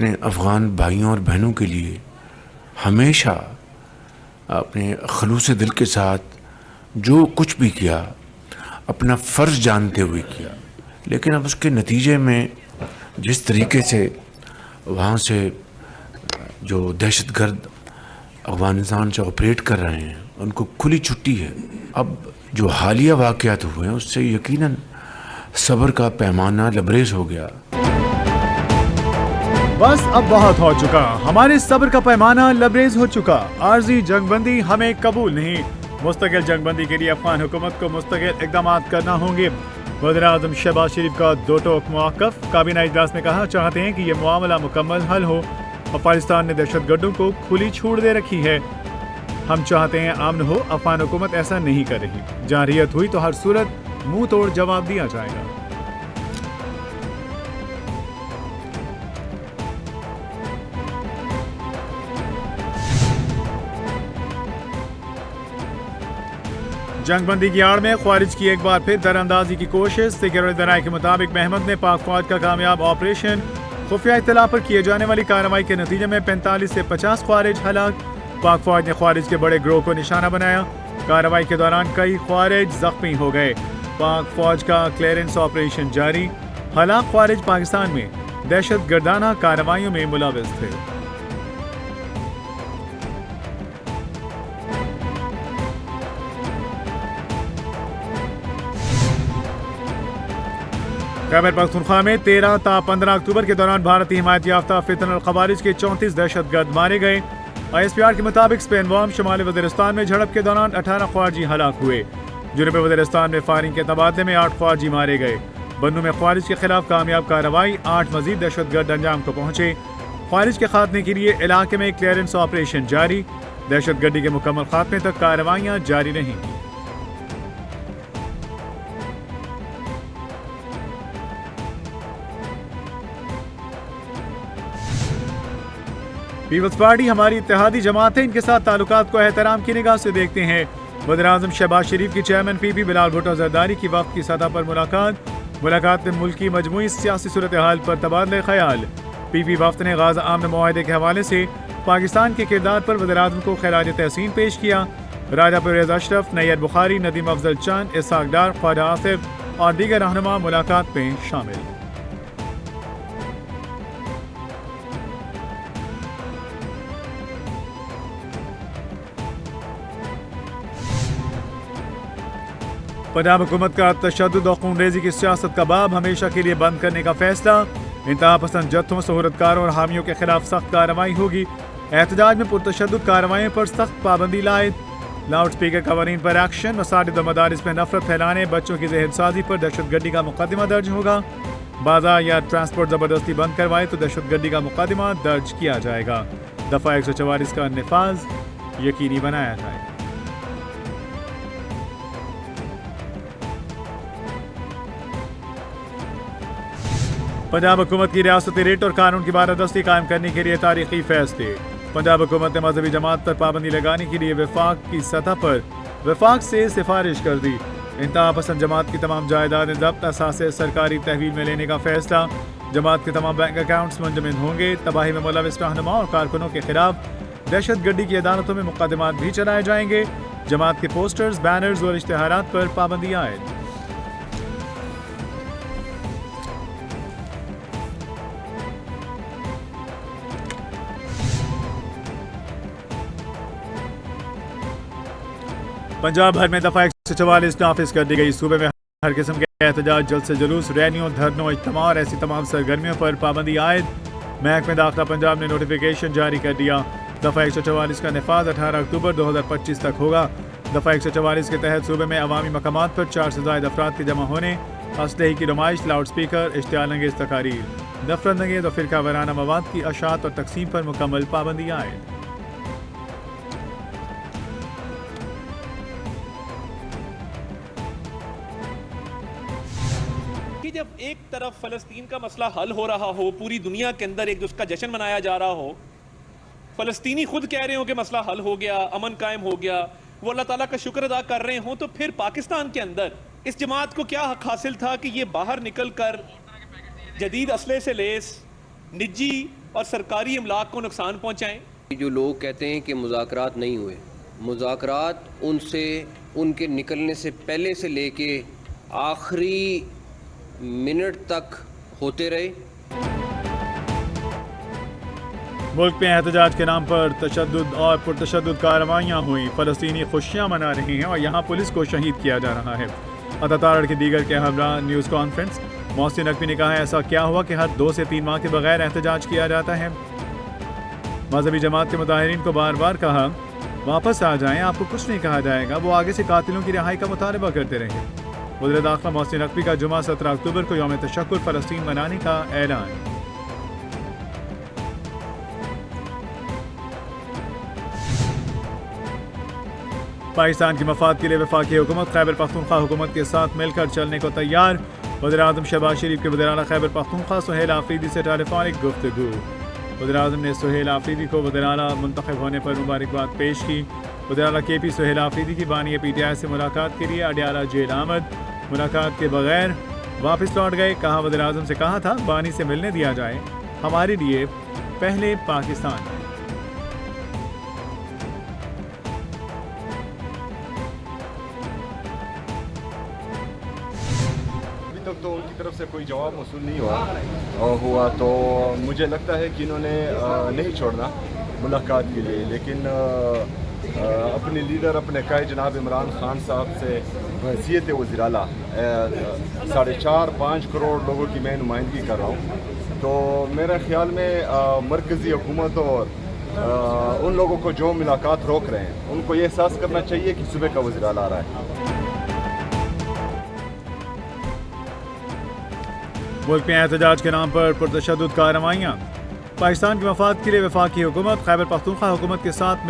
اپنے افغان بھائیوں اور بہنوں کے لیے ہمیشہ اپنے خلوص دل کے ساتھ جو کچھ بھی کیا اپنا فرض جانتے ہوئے کیا، لیکن اب اس کے نتیجے میں جس طریقے سے وہاں سے جو دہشت گرد افغانستان سے آپریٹ کر رہے ہیں ان کو کھلی چھٹی ہے. اب جو حالیہ واقعات ہوئے ہیں اس سے یقیناً صبر کا پیمانہ لبریز ہو گیا. بس اب بہت ہو چکا، ہمارے صبر کا پیمانہ لبریز ہو چکا. عارضی جنگ بندی ہمیں قبول نہیں. مستقل جنگ بندی کے لیے افغان حکومت کو مستقل اقدامات کرنا ہوں گے. وزیر اعظم شہباز شریف کا دو ٹوک موقف. کابینہ اجلاس میں کہا چاہتے ہیں کہ یہ معاملہ مکمل حل ہو. افغانستان نے دہشت گردوں کو کھلی چھوٹ دے رکھی ہے. ہم چاہتے ہیں امن ہو. افغان حکومت ایسا نہیں کر رہی. جارحیت ہوئی تو ہر صورت منہ توڑ جواب دیا جائے گا. جنگ بندی کی آڑ میں خوارج کی ایک بار پھر در اندازی کی کوشش. سیکورٹی ذرائع کے مطابق محمد نے پاک فوج کا کامیاب آپریشن خفیہ اطلاع پر کیے جانے والی کارروائی کے نتیجے میں 45 سے 50 خوارج ہلاک. پاک فوج نے خوارج کے بڑے گروہ کو نشانہ بنایا. کارروائی کے دوران کئی خوارج زخمی ہو گئے. پاک فوج کا کلیئرنس آپریشن جاری. ہلاک خوارج پاکستان میں دہشت گردانہ کارروائیوں میں ملوث تھے. خیبر پختونخوا میں 13 تا 15 اکتوبر کے دوران بھارتی حمایت یافتہ فتن الخوارج کے 34 دہشت گرد مارے گئے. ISPR کے مطابق اسپین وام شمالی وزیرستان میں جھڑپ کے دوران 18 خوارجی ہلاک ہوئے. جنوبی وزیرستان میں فائرنگ کے تبادلے میں 8 خوارجی مارے گئے. بنو میں خوارج کے خلاف کامیاب کارروائی. 8 مزید دہشت گرد انجام کو پہنچے. خوارج کے خاتمے کے لیے علاقے میں کلیئرنس آپریشن جاری. دہشت گردی کے مکمل خاتمے تک کارروائیاں جاری رہیں. پیپلز پارٹی ہماری اتحادی جماعت ہے، ان کے ساتھ تعلقات کو احترام کی نگاہ سے دیکھتے ہیں. وزیر اعظم شہباز شریف کی چیئرمین پی پی بلال بھٹو زرداری کی وفد کی سطح پر ملاقات میں ملکی مجموعی سیاسی صورتحال پر تبادلہ خیال. پی پی وفد نے غازہ امن معاہدے کے حوالے سے پاکستان کے کردار پر وزیر اعظم کو خراج تحسین پیش کیا. راجہ پرویز اشرف، نیت بخاری، ندیم افضل چند، اسحاق ڈار، خواجہ آصف اور دیگر رہنما ملاقات میں شامل. پنجاب حکومت کا تشدد اور خون ریزی کی سیاست کا باب ہمیشہ کے لیے بند کرنے کا فیصلہ. انتہا پسند جتھوں، سہولتکاروں اور حامیوں کے خلاف سخت کارروائی ہوگی. احتجاج میں پرتشدد کارروائیوں پر سخت پابندی لائے. لاؤڈ سپیکر قوانین پر ایکشن. مساجد و مدارس میں نفرت پھیلانے، بچوں کی ذہن سازی پر دہشت گردی کا مقدمہ درج ہوگا. بازار یا ٹرانسپورٹ زبردستی بند کروائے تو دہشت گردی کا مقدمہ درج کیا جائے گا. دفعہ 144 کا نفاذ یقینی بنایا جائے گا. پنجاب حکومت کی ریاستی ریٹ اور قانون کی بالادستی قائم کرنے کے لیے تاریخی فیصلے. پنجاب حکومت نے مذہبی جماعت پر پابندی لگانے کے لیے وفاق کی سطح پر وفاق سے سفارش کر دی. انتہا پسند جماعت کی تمام جائیدادیں ضبط اثاثے سرکاری تحویل میں لینے کا فیصلہ. جماعت کے تمام بینک اکاؤنٹس منجمد ہوں گے. تباہی میں ملوث رہنما اور کارکنوں کے خلاف دہشت گردی کی عدالتوں میں مقدمات بھی چلائے جائیں گے. جماعت کے پوسٹرز، بینرز اور اشتہارات پر پابندی عائد. پنجاب بھر میں دفعہ 144 نافذ کر دی گئی. صوبے میں ہر قسم کے احتجاج، جلسے جلوس، ریلیوں، دھرنوں، اجتماع اور ایسی تمام سرگرمیوں پر پابندی عائد. محکمہ داخلہ پنجاب نے نوٹیفیکیشن جاری کر دیا. دفعہ 144 کا نفاذ 18 اکتوبر 2025 تک ہوگا. دفعہ 144 کے تحت صوبے میں عوامی مقامات پر 4 سے زائد افراد کے جمع ہونے، اسلحے کی نمائش، لاؤڈ سپیکر، اشتعال انگیز تقاریر، نفرت انگیز اور فرقہ وارانہ مواد کی اشاعت اور تقسیم پر مکمل پابندی عائد. جب ایک طرف فلسطین کا مسئلہ حل ہو رہا ہو، پوری دنیا کے اندر ایک اس کا جشن منایا جا رہا ہو، فلسطینی خود کہہ رہے ہوں کہ مسئلہ حل ہو گیا، امن قائم ہو گیا، وہ اللہ تعالیٰ کا شکر ادا کر رہے ہوں، تو پھر پاکستان کے اندر اس جماعت کو کیا حق حاصل تھا کہ یہ باہر نکل کر جدید اسلحے سے لیس، निजी और सरकारी अमलाक को नुकसान पहुंचाएं। जो लोग कहते हैं कि मुज़ाकरात नहीं हुए, मुज़ाकरात उनसे उनके निकलने से पहले से लेके आखिरी मिनट तक होते रहे। मुल्क में एहतजाज के नाम पर तशद्दुद और पुरतशद्दुद कार्रवाइयाँ हुई, फ़लस्तीनी खुशियाँ मना रहे हैं और यहाँ पुलिस को शहीद किया जा रहा है। अतातारड़ के दीगर के हमरा न्यूज़ कॉन्फ्रेंस। मोहसिन नकवी ने कहा, ऐसा क्या हुआ कि हर 2 से 3 माह के बगैर एहतजाज किया जाता है। मजहबी जमात के मुताहरीन को बार बार कहा, वापस आ जाएं, आपको कुछ नहीं कहा जाएगा। वो आगे से कातिलों की रिहाई का मुतालबा करते रहे। वज़ीर दाखिला मोहसिन नकवी का जुमा 17 अक्टूबर को यौम तशक्कुर फ़लस्तीन मनाने का ऐलान। पाकिस्तान के मफाद के लिए वफाकी हुकूमत खैबर पख्तूनख्वा हुकूमत के साथ मिलकर चलने को तैयार। वज़ीर-ए-आज़म शहबाज शरीफ के वज़ीर-ए-आला खैबर पख्तूनख्वा सुहेल आफरीदी से टेलीफोनिक गुफ्तगू। वज़ीर-ए-आज़म ने सुहेल आफरीदी को वज़ीर-ए-आला मुंतखब होने पर मुबारकबाद पेश की। वज़ीर-ए-आला के.पी. सुहेल आफरीदी की बानी PTI से मुलाकात के लिए अडियाला जेल आमद। मुलाकात के बगैर वापस लौट गए। कहा, वज़ीर-ए-आज़म से कहा था बानी से मिलने दिया जाए, हमारे लिए पहले पाकिस्तान। तो उनकी तरफ से कोई जवाब मौसूल नहीं हुआ तो मुझे लगता है कि इन्होंने नहीं छोड़ना मुलाकात के लिए, लेकिन अपने लीडर अपने कायद जनाब इमरान खान साहब से हैसियत वज़ीर-ए-आला 4.5-5 करोड़ लोगों की मैं नुमाइंदगी कर रहा हूँ, तो मेरे ख्याल में मरकज़ी हुकूमत और उन लोगों को जो मुलाकात रोक रहे हैं उनको ये एहसास करना चाहिए कि सुबह का वज़ीर-ए-आला आ रहा है। मुल्क में एहतजाज के नाम पर पुरतशद्दुद कार्रवाइयाँ। पाकिस्तान के मफाद के लिए वफाकी हुकूमत खैबर पख्तूनख्वा हुकूमत के साथ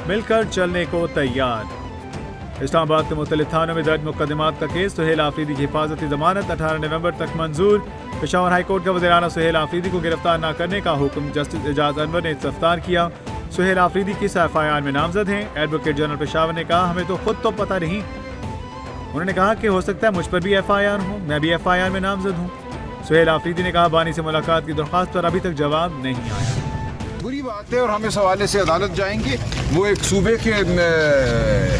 मिलकर चलने को तैयार। इस्लामाबाद के मुख्तलिफ थानों में दर्ज मुकदमात का केस। सुहेल आफरीदी की हिफाजती जमानत 18 नवंबर तक मंजूर। पेशावर हाई कोर्ट का वज़ीर-ए-आला सुहेल आफरीदी को गिरफ्तार न करने का हुक्म। जस्टिस एजाज अनवर ने इस्तफ्तार किया। सुहेल आफरीदी किस FIR में नामजद हैं। एडवोकेट जनरल पेशावर ने कहा, हमें तो खुद तो पता नहीं। उन्होंने कहा कि हो सकता है मुझ पर भी FIR हो, मैं भी FIR में नामजद हूँ। सुहेल आफरीदी ने कहा, बानी से मुलाकात की दरख्वास्त पर अभी तक जवाब नहीं आया। बुरी बात है और हम इस हवाले से अदालत जाएंगे। वो एक सूबे के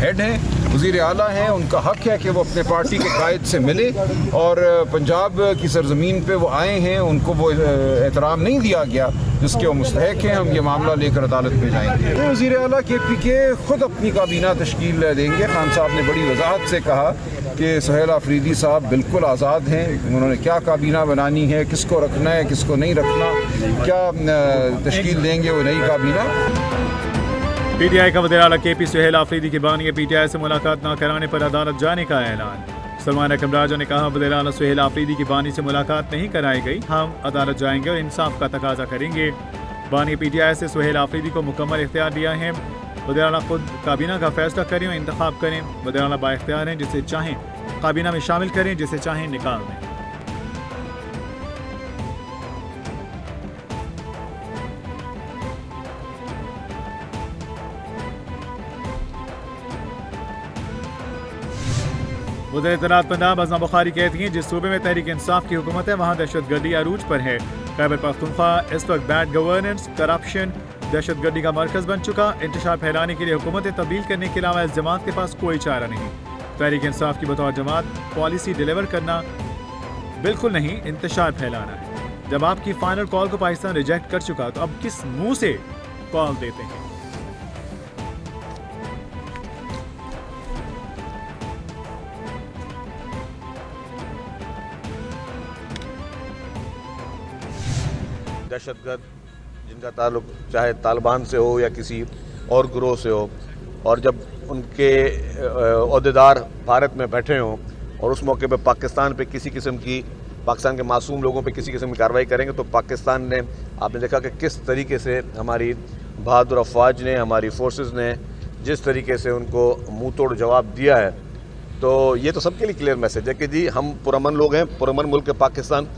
हेड हैं, वज़ीर आला हैं, उनका हक है कि वो अपने पार्टी के कायद से मिले और पंजाब की सरजमीन पे वो आए हैं, उनको वो एहतराम नहीं दिया गया जिसके वो मुस्तहक हैं। हम ये मामला लेकर अदालत में जाएंगे। वज़ीर आला KPK खुद अपनी काबीना तश्कील देंगे। खान साहब ने बड़ी वजाहत से कहा कि सुहेल आफरीदी साहब बिल्कुल आज़ाद हैं, उन्होंने क्या काबीना बनानी है, किसको रखना है, किसको नहीं रखना, क्या तश्कील देंगे वो नई काबीना। PTI का वज़ीर-ए-आला के.पी. सुहेल आफरीदी की बानी PTI से मुलाकात न कराने पर अदालत जाने का ऐलान। सलमान अकरम राजा ने कहा, वज़ीर-ए-आला सुहेल आफरीदी की बानी से मुलाकात नहीं कराई गई, हम अदालत जाएंगे और इंसाफ का तकाजा करेंगे। बानी PTI से सुहेल आफरीदी को मुकम्मल इख्तियार दिया है। वज़ीर-ए-आला खुद काबीना का फैसला करें और इंतखाब करें। वज़ीर-ए-आला बाइख्तियार हैं, जिसे चाहें काबीना में शामिल करें, जिसे चाहें निकाल दें। वज़ीर इत्तलात पंजाब अज़मा बुखारी कहती हैं, जिस सूबे में तहरीक इंसाफ की हुकूमत है वहाँ दहशतगर्दी अरूज पर है। खैबर पख्तूनख्वा इस वक्त बैड गवर्नेंस, करप्शन, दहशतगर्दी का मरकज़ बन चुका। इंतशार फैलाने के लिए हुकूमतें तब्दील करने के अलावा इस जमात के पास कोई चारा नहीं। तहरीक इंसाफ की बतौर जमात पॉलिसी डिलीवर करना बिल्कुल नहीं, इंतशार फैलाना है। जब आपकी फाइनल कॉल को पाकिस्तान रिजेक्ट कर चुका तो अब किस मुंह से कॉल देते हैं। दहशतगर्द जिनका ताल्लुक चाहे तालिबान से हो या किसी और ग्रोह से हो, और जब उनके ओहदेदार भारत में बैठे हों और उस मौके पे पाकिस्तान पे किसी किस्म की, पाकिस्तान के मासूम लोगों पे किसी किस्म की कार्रवाई करेंगे, तो पाकिस्तान ने, आपने देखा कि किस तरीके से हमारी बहादुर अफवाज ने, हमारी फोर्सेस ने जिस तरीके से उनको मुंह तोड़ जवाब दिया है, तो ये तो सबके लिए क्लियर मैसेज है कि जी हम पुरअमन लोग हैं, पुरअमन मुल्क है पाकिस्तान।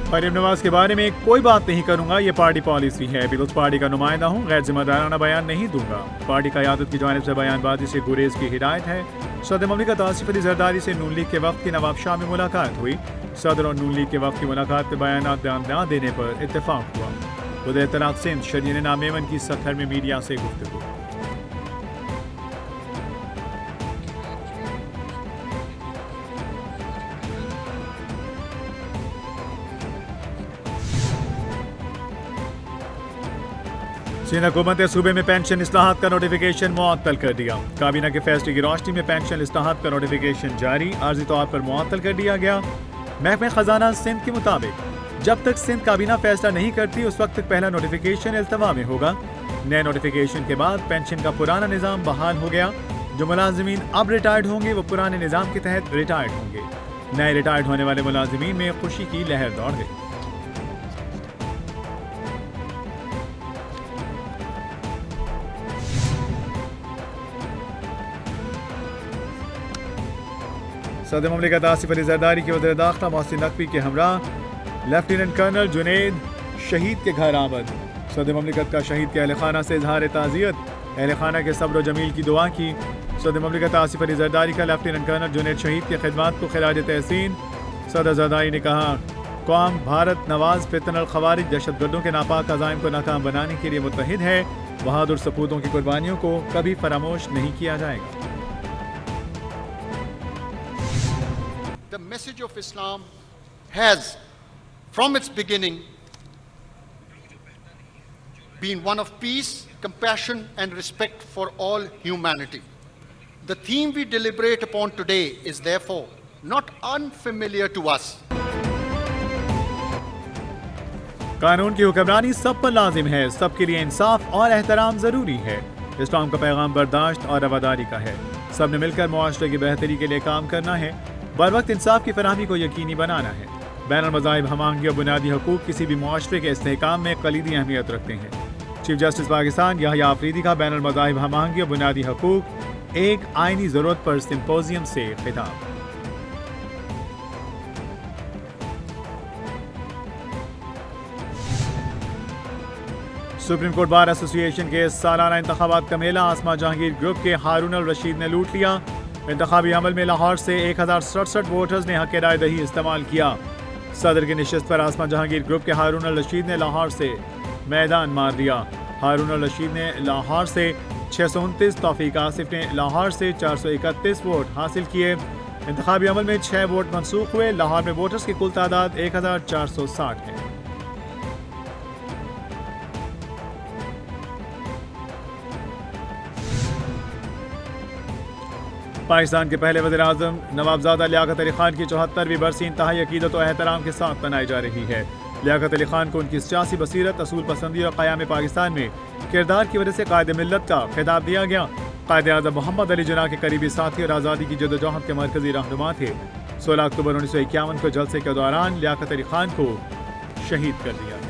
मरीम नवाज के बारे में कोई बात नहीं करूंगा, ये पार्टी पॉलिसी है। पीपल्स पार्टी का नुमाइंदा हूँ, गैर जिम्मेदाराना बयान नहीं दूंगा। पार्टी क़यादत की जानिब से बयानबाजी से गुरेज की हिदायत है। सदर ममलिकत आसिफ अली जरदारी से नून लीग के वक्त की नवाब शाह में मुलाकात हुई। सदर और नून लीग के वक्त की मुलाकात में बयान न देने पर इत्तेफाक हुआ। उदय तलाक सिंध शरीन नामेमन की सखर में मीडिया से गुफ्तगू। सिंध हुकूमत ने सूबे में पेंशन इस्लाहात का नोटिफिकेशन मुअत्तल कर दिया। काबीना के फैसले की रोशनी में पेंशन इस्लाहात का नोटिफिकेशन जारी, आर्जी तौर पर मुअत्तल कर दिया गया। महकमे खजाना सिंध के मुताबिक जब तक सिंध काबीना फैसला नहीं करती उस वक्त तक पहला नोटिफिकेशन इल्तवा में होगा। नए नोटिफिकेशन के बाद पेंशन का पुराना निज़ाम बहाल हो गया। जो मुलाजिमीन अब रिटायर्ड होंगे वो पुराने निज़ाम के तहत रिटायर्ड होंगे। नए रिटायर्ड होने वाले मुलाजिमीन में खुशी की लहर दौड़ गई। सदर ममलिकत आसिफ अली जरदारी के वज़ीर दाखिला मोहसिन नकवी के हमरा लेफ्टिनेंट कर्नल जुनैद शहीद के घर आमद। सदर ममलिकत का शहीद के अहल खाना से इजहार ताज़ियत, अहल खाना के सब्र जमील की दुआ की। सदर ममलिकत आसिफ अली जरदारी का लेफ्टिनेंट कर्नल जुनैद शहीद की खिदमत को खिराज तहसीन। सदर जरदारी ने कहा, कौम भारत नवाज फितनल खवारिज दहशतगर्दों के नापाक अज़ाइम को नाकाम बनाने के लिए मुत्तहिद है। बहादुर सपूतों की कुर्बानियों को कभी फरामोश नहीं किया जाएगा। The message of Islam has, from its beginning, been one of peace, compassion, and respect for all humanity. The theme we deliberate upon today is therefore not unfamiliar to us. कानून की हुक्मरानी सब पर लाजिम है, सबके लिए इंसाफ और एहतराम जरूरी है। इस्लाम का पैगाम बर्दाश्त और रवादारी का है। सब ने मिलकर मुआशरे की बेहतरी के लिए काम करना है। बर वक्त इंसाफ की फराहमी को यकीनी बनाना है। बैनुल मज़ाहिब हमांगी और बुनियादी हकूक़ किसी भी मुआशरे के इस्तेहकाम में कलीदी अहमियत रखते हैं। चीफ जस्टिस पाकिस्तान याहिया आफरीदी का बैनुल मज़ाहिब हमांगी और बुनियादी हकूक़ एक आइनी ज़रूरत पर सिम्पोजियम से खिताब। सुप्रीम कोर्ट बार एसोसिएशन के सालाना इंतखाबात का मेला आसमा जहांगीर ग्रुप के हारून अल रशीद ने लूट लिया। इंतखाबी अमल में लाहौर से 1067 वोटर्स ने हक़ राय दही इस्तेमाल किया। सदर की नशिस्त पर आसमा जहांगीर ग्रुप के हारून अल रशीद ने लाहौर से मैदान मार दिया। हारून अल रशीद ने लाहौर से 629, तौफीक आसिफ ने लाहौर से 431 वोट हासिल किए। इंतखाबी अमल में 6 वोट मनसूख हुए। लाहौर में वोटर्स की कुल तादाद 1460 है। पाकिस्तान के पहले वज़ीर आज़म नवाबजादा लियाकत अली खान की 74वीं बरसी इंतहाई अकीदत और एहतराम के साथ मनाई जा रही है। लियाकत अली खान को उनकी सियासी बसीरत, असूल पसंदी और क़याम पाकिस्तान में किरदार की वजह से कायद मिल्लत का खिताब दिया गया। कायद आज़म मोहम्मद अली जिन्ना के करीबी साथी और आज़ादी की जदोजहद के मरकज़ी रहनुमा थे। 16 अक्टूबर 1951 को जलसे के दौरान लियाकत अली खान को शहीद कर दिया।